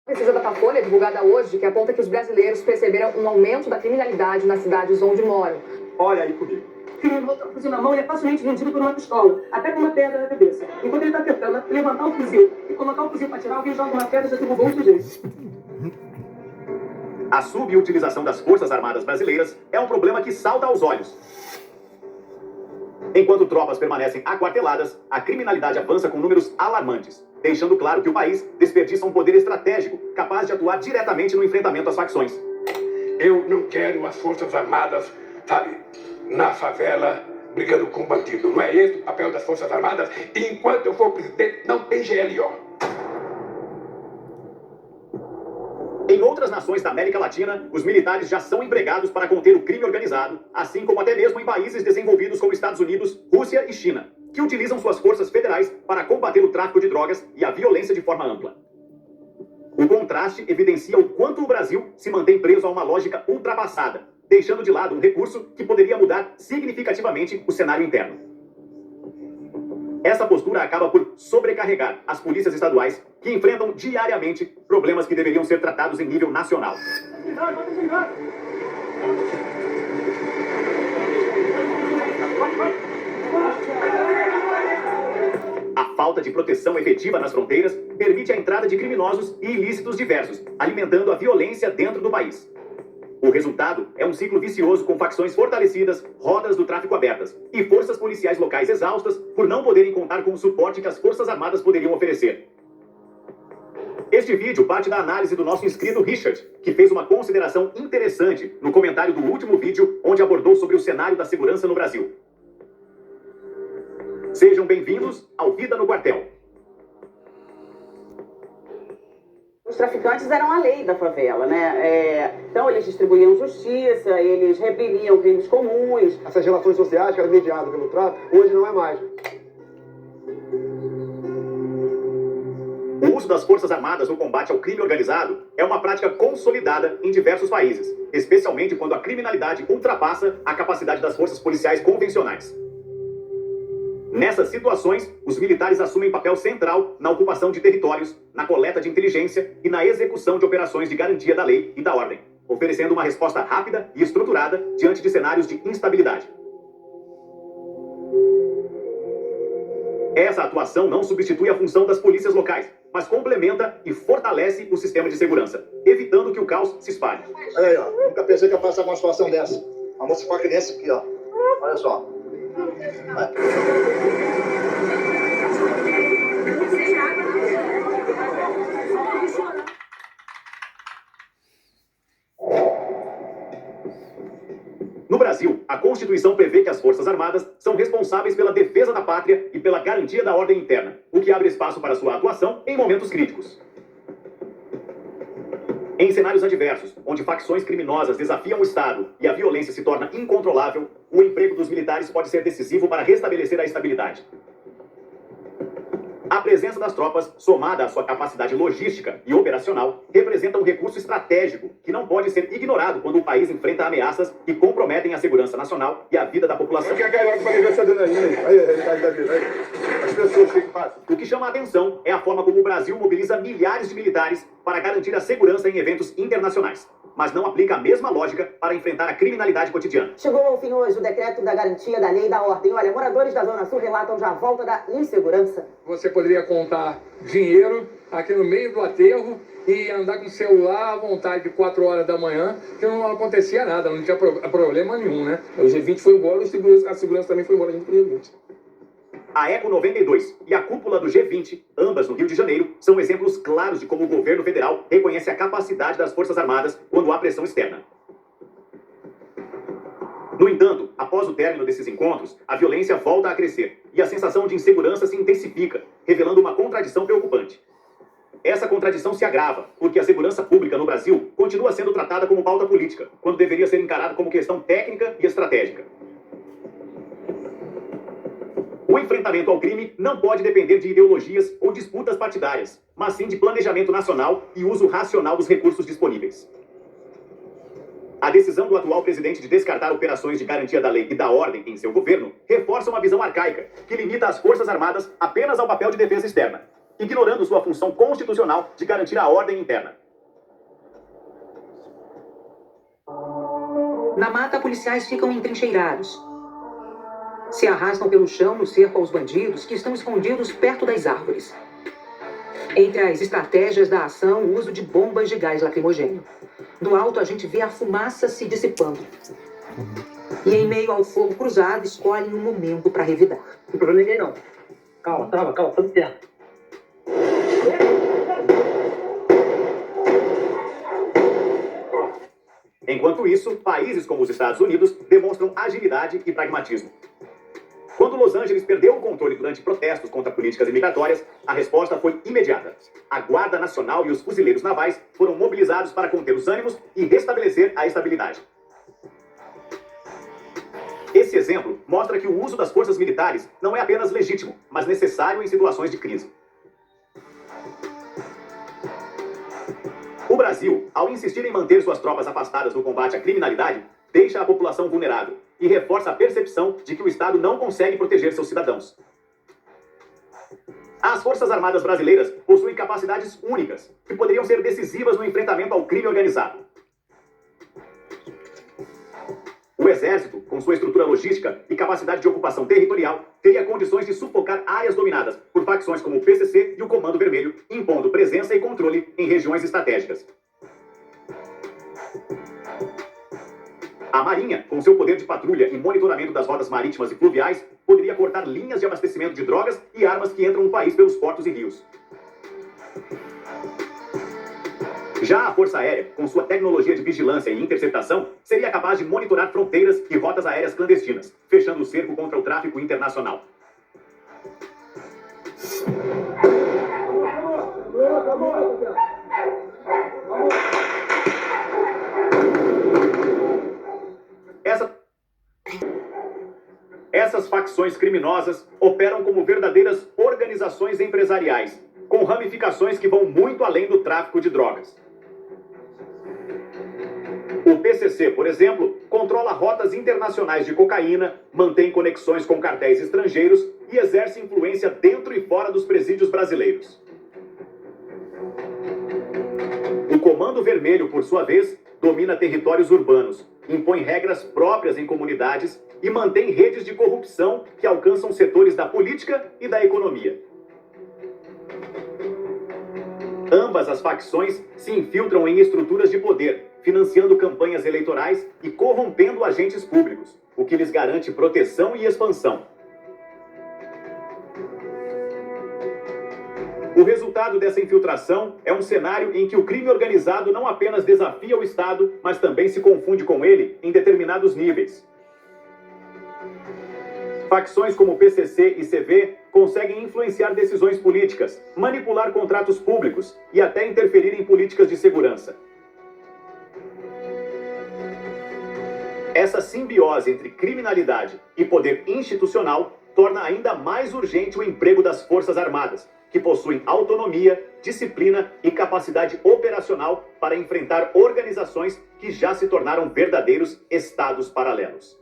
Pesquisa da Datafolha, divulgada hoje, que aponta que os brasileiros perceberam um aumento da criminalidade nas cidades onde moram. Olha aí comigo. Tendo outro fuzil na mão, ele é facilmente vendido por uma pistola, até com uma pedra na cabeça. Enquanto ele está tentando levantar o fuzil e colocar o fuzil para atirar, alguém joga uma pedra e já derrubou o sujeito. A subutilização das Forças Armadas brasileiras é um problema que salta aos olhos. Enquanto tropas permanecem aquarteladas, a criminalidade avança com números alarmantes, deixando claro que o país desperdiça um poder estratégico capaz de atuar diretamente no enfrentamento às facções. Eu não quero as Forças Armadas, sabe, na favela, brigando com bandido. Não é esse o papel das Forças Armadas? E enquanto eu for presidente, não tem GLO. Em outras nações da América Latina, os militares já são empregados para conter o crime organizado, assim como até mesmo em países desenvolvidos como Estados Unidos, Rússia e China, que utilizam suas forças federais para combater o tráfico de drogas e a violência de forma ampla. O contraste evidencia o quanto o Brasil se mantém preso a uma lógica ultrapassada, deixando de lado um recurso que poderia mudar significativamente o cenário interno. Essa postura acaba por sobrecarregar as polícias estaduais, que enfrentam diariamente problemas que deveriam ser tratados em nível nacional. A falta de proteção efetiva nas fronteiras permite a entrada de criminosos e ilícitos diversos, alimentando a violência dentro do país. O resultado é um ciclo vicioso com facções fortalecidas, rodas do tráfico abertas e forças policiais locais exaustas por não poderem contar com o suporte que as Forças Armadas poderiam oferecer. Este vídeo parte da análise do nosso inscrito Richard, que fez uma consideração interessante no comentário do último vídeo, onde abordou sobre o cenário da segurança no Brasil. Sejam bem-vindos ao Vida no Quartel. Os traficantes eram a lei da favela, né? Então eles distribuíam justiça, eles reprimiam crimes comuns. Essas relações sociais que eram mediadas pelo tráfico, hoje não é mais. O uso das Forças Armadas no combate ao crime organizado é uma prática consolidada em diversos países, especialmente quando a criminalidade ultrapassa a capacidade das forças policiais convencionais. Nessas situações, os militares assumem papel central na ocupação de territórios, na coleta de inteligência e na execução de operações de garantia da lei e da ordem, oferecendo uma resposta rápida e estruturada diante de cenários de instabilidade. Essa atuação não substitui a função das polícias locais, mas complementa e fortalece o sistema de segurança, evitando que o caos se espalhe. Olha aí, ó. Nunca pensei que ia passar com uma situação dessa. A moça com a criança aqui, ó. Olha só. No Brasil, a Constituição prevê que as Forças Armadas são responsáveis pela defesa da pátria e pela garantia da ordem interna, o que abre espaço para sua atuação em momentos críticos. Em cenários adversos, onde facções criminosas desafiam o Estado e a violência se torna incontrolável, o emprego dos militares pode ser decisivo para restabelecer a estabilidade. A presença das tropas, somada à sua capacidade logística e operacional, representa um recurso estratégico que não pode ser ignorado quando o país enfrenta ameaças que comprometem a segurança nacional e a vida da população. As pessoas ficam fácil. O que chama a atenção é a forma como o Brasil mobiliza milhares de militares para garantir a segurança em eventos internacionais, mas não aplica a mesma lógica para enfrentar a criminalidade cotidiana. Chegou ao fim hoje o decreto da garantia da lei e da ordem. Olha, moradores da Zona Sul relatam já a volta da insegurança. Você poderia contar dinheiro aqui no meio do aterro e andar com o celular à vontade de 4 horas da manhã, que não acontecia nada, não tinha problema nenhum, né? O G20 foi embora, a segurança também foi embora junto com o G20. A ECO 92 e a cúpula do G20, ambas no Rio de Janeiro, são exemplos claros de como o governo federal reconhece a capacidade das Forças Armadas quando há pressão externa. No entanto, após o término desses encontros, a violência volta a crescer e a sensação de insegurança se intensifica, revelando uma contradição preocupante. Essa contradição se agrava, porque a segurança pública no Brasil continua sendo tratada como pauta política, quando deveria ser encarada como questão técnica e estratégica. O enfrentamento ao crime não pode depender de ideologias ou disputas partidárias, mas sim de planejamento nacional e uso racional dos recursos disponíveis. A decisão do atual presidente de descartar operações de garantia da lei e da ordem em seu governo reforça uma visão arcaica, que limita as Forças Armadas apenas ao papel de defesa externa. ignorando sua função constitucional de garantir a ordem interna. Na mata, policiais ficam entrincheirados. Se arrastam pelo chão no cerco aos bandidos que estão escondidos perto das árvores. Entre as estratégias da ação, o uso de bombas de gás lacrimogêneo. Do alto, a gente vê a fumaça se dissipando. E em meio ao fogo cruzado, escolhem um momento para revidar. Não procurou ninguém, não. Calma, tudo certo. Enquanto isso, países como os Estados Unidos demonstram agilidade e pragmatismo. Quando Los Angeles perdeu o controle durante protestos contra políticas imigratórias, a resposta foi imediata. A Guarda Nacional e os fuzileiros navais foram mobilizados para conter os ânimos e restabelecer a estabilidade. Esse exemplo mostra que o uso das forças militares não é apenas legítimo, mas necessário em situações de crise. O Brasil, ao insistir em manter suas tropas afastadas no combate à criminalidade, deixa a população vulnerável e reforça a percepção de que o Estado não consegue proteger seus cidadãos. As Forças Armadas brasileiras possuem capacidades únicas que poderiam ser decisivas no enfrentamento ao crime organizado. O Exército, com sua estrutura logística e capacidade de ocupação territorial, teria condições de sufocar áreas dominadas por facções como o PCC e o Comando Vermelho, impondo presença e controle em regiões estratégicas. A Marinha, com seu poder de patrulha e monitoramento das rotas marítimas e fluviais, poderia cortar linhas de abastecimento de drogas e armas que entram no país pelos portos e rios. Já a Força Aérea, com sua tecnologia de vigilância e interceptação, seria capaz de monitorar fronteiras e rotas aéreas clandestinas, fechando o cerco contra o tráfico internacional. Essas facções criminosas operam como verdadeiras organizações empresariais, com ramificações que vão muito além do tráfico de drogas. O PCC, por exemplo, controla rotas internacionais de cocaína, mantém conexões com cartéis estrangeiros e exerce influência dentro e fora dos presídios brasileiros. O Comando Vermelho, por sua vez, domina territórios urbanos, impõe regras próprias em comunidades e mantém redes de corrupção que alcançam setores da política e da economia. Ambas as facções se infiltram em estruturas de poder, financiando campanhas eleitorais e corrompendo agentes públicos, o que lhes garante proteção e expansão. O resultado dessa infiltração é um cenário em que o crime organizado não apenas desafia o Estado, mas também se confunde com ele em determinados níveis. Facções como o PCC e CV conseguem influenciar decisões políticas, manipular contratos públicos e até interferir em políticas de segurança. Essa simbiose entre criminalidade e poder institucional torna ainda mais urgente o emprego das Forças Armadas, que possuem autonomia, disciplina e capacidade operacional para enfrentar organizações que já se tornaram verdadeiros estados paralelos.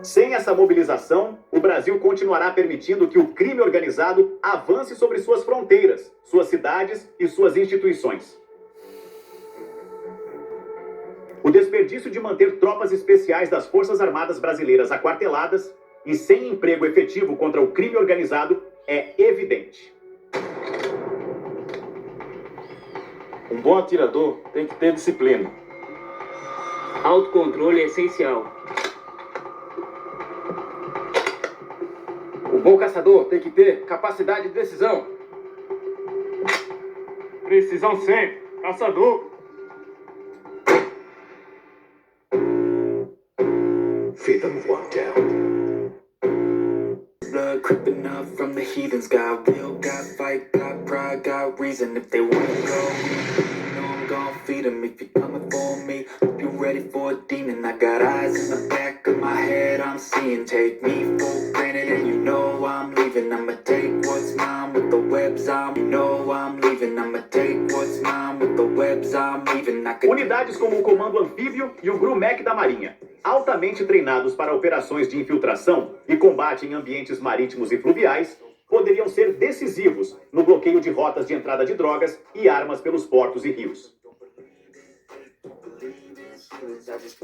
Sem essa mobilização, o Brasil continuará permitindo que o crime organizado avance sobre suas fronteiras, suas cidades e suas instituições. O desperdício de manter tropas especiais das Forças Armadas brasileiras aquarteladas e sem emprego efetivo contra o crime organizado é evidente. Um bom atirador tem que ter disciplina. Autocontrole é essencial. O bom caçador tem que ter capacidade de decisão. Precisão sempre. Caçador. Feed them one down. Blood creeping up from the heathens. Got will, got fight, got pride, got reason. If they wanna go, you know I'm gonna feed them. If you're coming for me, hope you're ready for a demon. I got eyes in the back of my head, I'm seeing. Take me for granted and you know I'm leaving. I'ma take what's mine with the webs I'm. You know I'm leaving. I'ma take what's mine with the webs I'm leaving. Unidades como o Comando Anfíbio e o GRUMEC da Marinha, altamente treinados para operações de infiltração e combate em ambientes marítimos e fluviais, poderiam ser decisivos no bloqueio de rotas de entrada de drogas e armas pelos portos e rios.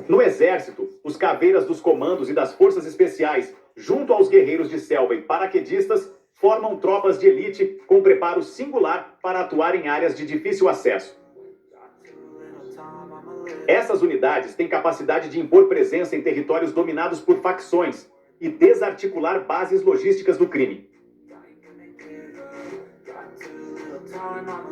No Exército, os caveiras dos comandos e das forças especiais, junto aos guerreiros de selva e paraquedistas, formam tropas de elite com preparo singular para atuar em áreas de difícil acesso. Essas unidades têm capacidade de impor presença em territórios dominados por facções e desarticular bases logísticas do crime.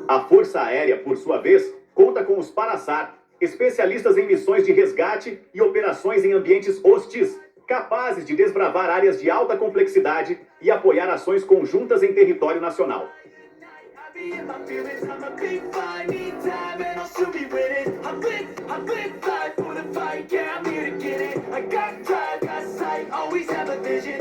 A Força Aérea, por sua vez, conta com os Paraçar, especialistas em missões de resgate e operações em ambientes hostis, capazes de desbravar áreas de alta complexidade e apoiar ações conjuntas em território nacional.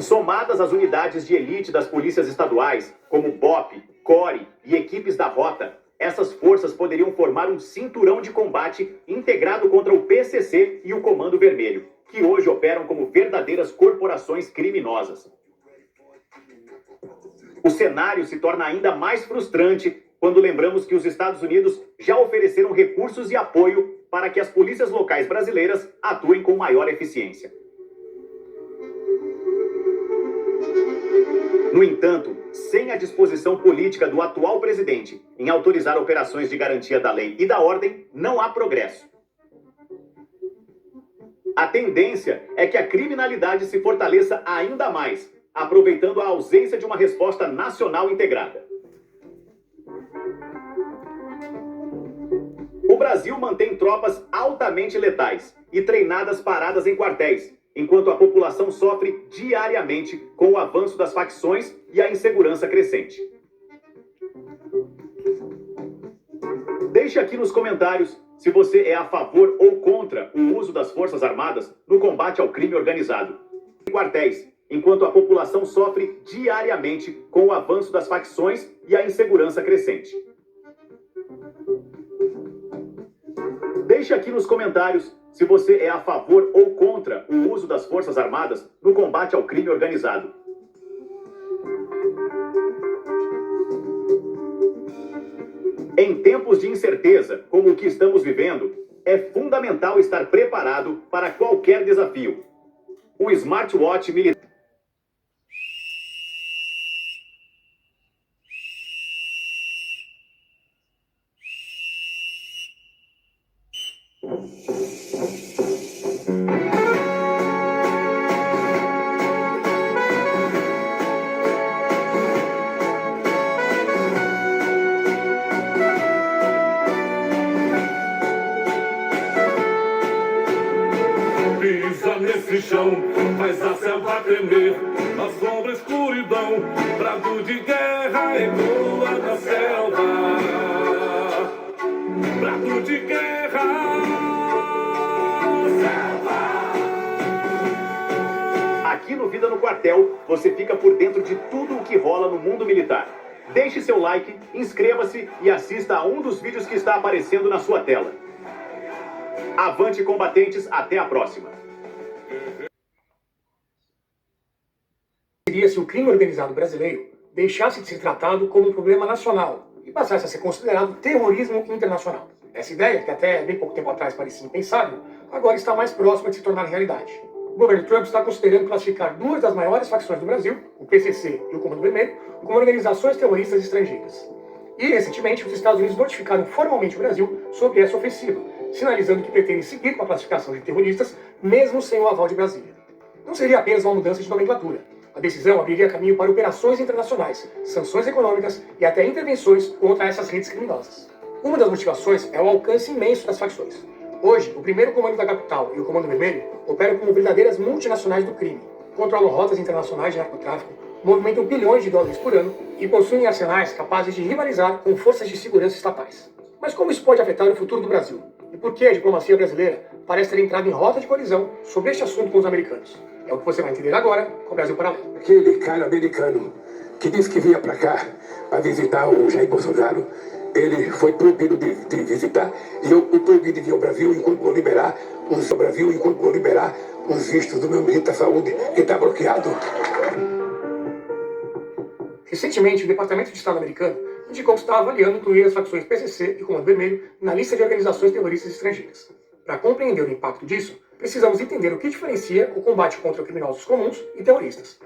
Somadas às unidades de elite das polícias estaduais, como BOP, CORE e equipes da Rota, essas forças poderiam formar um cinturão de combate integrado contra o PCC e o Comando Vermelho, que hoje operam como verdadeiras corporações criminosas. O cenário se torna ainda mais frustrante quando lembramos que os Estados Unidos já ofereceram recursos e apoio para que as polícias locais brasileiras atuem com maior eficiência. No entanto, sem a disposição política do atual presidente em autorizar operações de garantia da lei e da ordem, não há progresso. A tendência é que a criminalidade se fortaleça ainda mais, aproveitando a ausência de uma resposta nacional integrada. O Brasil mantém tropas altamente letais e treinadas paradas em quartéis, enquanto a população sofre diariamente com o avanço das facções e a insegurança crescente. Deixe aqui nos comentários se você é a favor ou contra o uso das Forças Armadas no combate ao crime organizado. Em quartéis, enquanto a população sofre diariamente com o avanço das facções e a insegurança crescente. Deixe aqui nos comentários se você é a favor ou contra o uso das Forças Armadas no combate ao crime organizado. Em tempos de incerteza, como o que estamos vivendo, é fundamental estar preparado para qualquer desafio. O smartwatch militar pisa nesse chão, faz a selva tremer, na sombra escuridão, brado de guerra ecoa na selva, brado de guerra, selva. Aqui no Vida no Quartel, você fica por dentro de tudo o que rola no mundo militar. Deixe seu like, inscreva-se e assista a um dos vídeos que está aparecendo na sua tela. Avante, combatentes, até a próxima. Seria se o crime organizado brasileiro deixasse de ser tratado como um problema nacional e passasse a ser considerado terrorismo internacional. Essa ideia, que até bem pouco tempo atrás parecia impensável, agora está mais próxima de se tornar realidade. O governo Trump está considerando classificar duas das maiores facções do Brasil, o PCC e o Comando Vermelho, como organizações terroristas estrangeiras. E, recentemente, os Estados Unidos notificaram formalmente o Brasil sobre essa ofensiva, sinalizando que pretendem seguir com a classificação de terroristas, mesmo sem o aval de Brasília. Não seria apenas uma mudança de nomenclatura. A decisão abriria caminho para operações internacionais, sanções econômicas e até intervenções contra essas redes criminosas. Uma das motivações é o alcance imenso das facções. Hoje, o primeiro comando da capital e o Comando Vermelho operam como verdadeiras multinacionais do crime, controlam rotas internacionais de narcotráfico, movimentam bilhões de dólares por ano e possuem arsenais capazes de rivalizar com forças de segurança estatais. Mas como isso pode afetar o futuro do Brasil? E por que a diplomacia brasileira parece ter entrado em rota de colisão sobre este assunto com os americanos? É o que você vai entender agora com o Brasil Paralelo. Aquele cara americano que disse que vinha para cá para visitar o Jair Bolsonaro, ele foi proibido de visitar e eu proibido de vir ao Brasil enquanto vou liberar os vistos do meu ministro da Saúde que está bloqueado. Recentemente, o Departamento de Estado americano indicou que está avaliando incluir as facções PCC e Comando Vermelho na lista de organizações terroristas estrangeiras. Para compreender o impacto disso, precisamos entender o que diferencia o combate contra criminosos comuns e terroristas.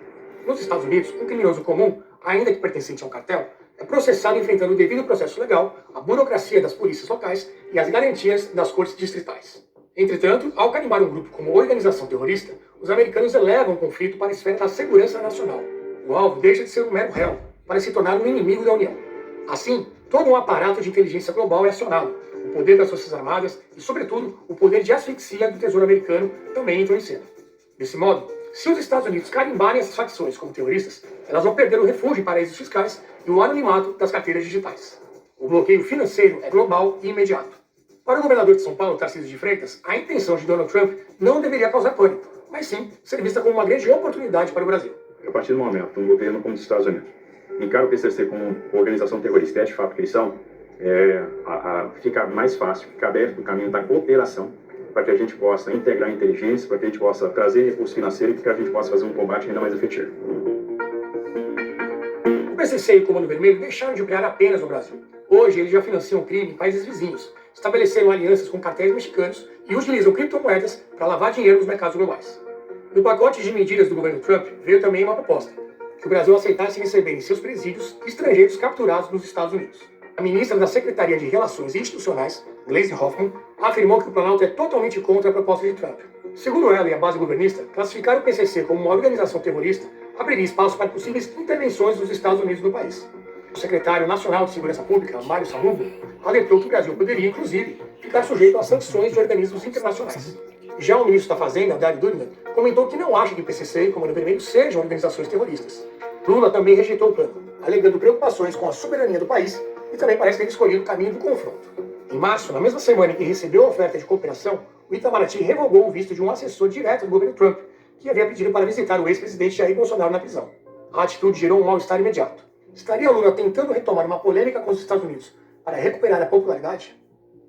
Nos Estados Unidos, um criminoso comum, ainda que pertencente a um cartel, é processado enfrentando o devido processo legal, a burocracia das polícias locais e as garantias das cortes distritais. Entretanto, ao carimbar um grupo como organização terrorista, os americanos elevam o conflito para a esfera da segurança nacional. O alvo deixa de ser um mero réu, para se tornar um inimigo da União. Assim, todo um aparato de inteligência global é acionado. O poder das Forças Armadas e, sobretudo, o poder de asfixia do Tesouro Americano também entram em cena. Desse modo, se os Estados Unidos carimbarem essas facções como terroristas, elas vão perder o refúgio em paraísos fiscais e o anonimato das carteiras digitais. O bloqueio financeiro é global e imediato. Para o governador de São Paulo, Tarcísio de Freitas, a intenção de Donald Trump não deveria causar pânico, mas sim ser vista como uma grande oportunidade para o Brasil. A partir do momento, um governo como os Estados Unidos encara o PCC como uma organização terrorista, é de fato que eles são, fica mais fácil, fica aberto o caminho da cooperação para que a gente possa integrar a inteligência, para que a gente possa trazer recursos financeiros e para que a gente possa fazer um combate ainda mais efetivo. O PCC e o Comando Vermelho deixaram de operar apenas no Brasil. Hoje, eles já financiam crime em países vizinhos, estabeleceram alianças com cartéis mexicanos e utilizam criptomoedas para lavar dinheiro nos mercados globais. No pacote de medidas do governo Trump veio também uma proposta, que o Brasil aceitasse receber em seus presídios estrangeiros capturados nos Estados Unidos. A ministra da Secretaria de Relações Institucionais, Gleisi Hoffmann, afirmou que o Planalto é totalmente contra a proposta de Trump. Segundo ela e a base governista, classificar o PCC como uma organização terrorista abriria espaço para possíveis intervenções dos Estados Unidos no país. O secretário nacional de Segurança Pública, Mário Sallubo, alertou que o Brasil poderia, inclusive, ficar sujeito a sanções de organismos internacionais. Já o ministro da Fazenda, Haddad Dürbner, comentou que não acha que o PCC e o Comando Vermelho sejam organizações terroristas. Lula também rejeitou o plano, alegando preocupações com a soberania do país e também parece ter escolhido o caminho do confronto. Em março, na mesma semana em que recebeu a oferta de cooperação, o Itamaraty revogou o visto de um assessor direto do governo Trump, que havia pedido para visitar o ex-presidente Jair Bolsonaro na prisão. A atitude gerou um mal-estar imediato. Estaria Lula tentando retomar uma polêmica com os Estados Unidos para recuperar a popularidade?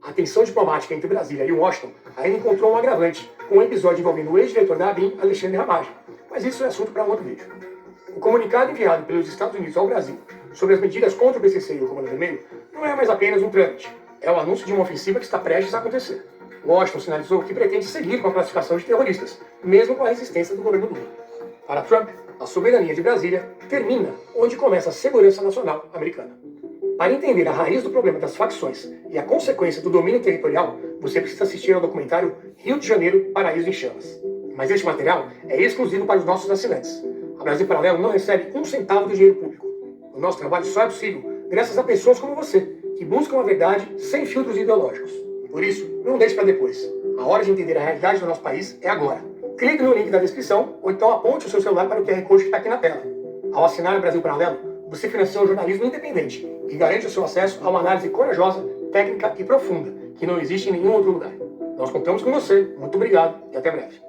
A tensão diplomática entre Brasília e Washington ainda encontrou um agravante, com um episódio envolvendo o ex-diretor da ABIN, Alexandre Ramagem. Mas isso é assunto para um outro vídeo. O comunicado enviado pelos Estados Unidos ao Brasil sobre as medidas contra o PCC e o Comando Vermelho não é mais apenas um trâmite. É o anúncio de uma ofensiva que está prestes a acontecer. Washington sinalizou que pretende seguir com a classificação de terroristas, mesmo com a resistência do governo Lula. Para Trump, a soberania de Brasília termina onde começa a segurança nacional americana. Para entender a raiz do problema das facções e a consequência do domínio territorial, você precisa assistir ao documentário Rio de Janeiro, Paraíso em Chamas. Mas este material é exclusivo para os nossos assinantes. A Brasil Paralelo não recebe um centavo do dinheiro público. O nosso trabalho só é possível graças a pessoas como você, que buscam a verdade sem filtros ideológicos. Por isso, não deixe para depois. A hora de entender a realidade do nosso país é agora. Clique no link da descrição ou então aponte o seu celular para o QR Code que está aqui na tela. Ao assinar a Brasil Paralelo, você financia um jornalismo independente e garante o seu acesso a uma análise corajosa, técnica e profunda, que não existe em nenhum outro lugar. Nós contamos com você. Muito obrigado e até breve.